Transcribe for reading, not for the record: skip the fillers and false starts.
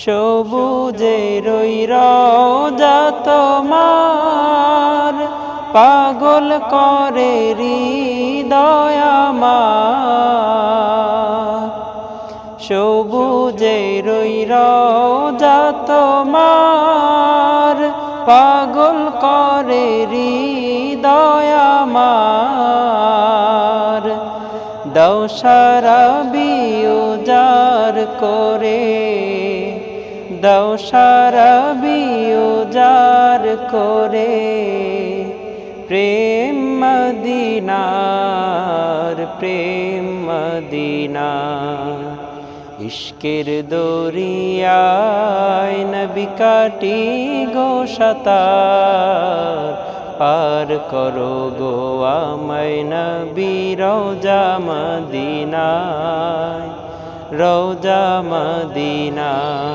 সবুজের ওই রওজা তোমার পাগল করে হৃদয় আমার। সবুজের ওই রওজা তোমার পাগল করে হৃদয় আমার। দাও সারা বিউজার করে, দাও সারা বিউজার করে প্রেম মদিনার, প্রেম মদিনার। ইশকের দরিয়ায় নবী কাটি গো সাতার, পার করো গো আমায় নবী রওজা মদিনায়, রওজা মদিনায়।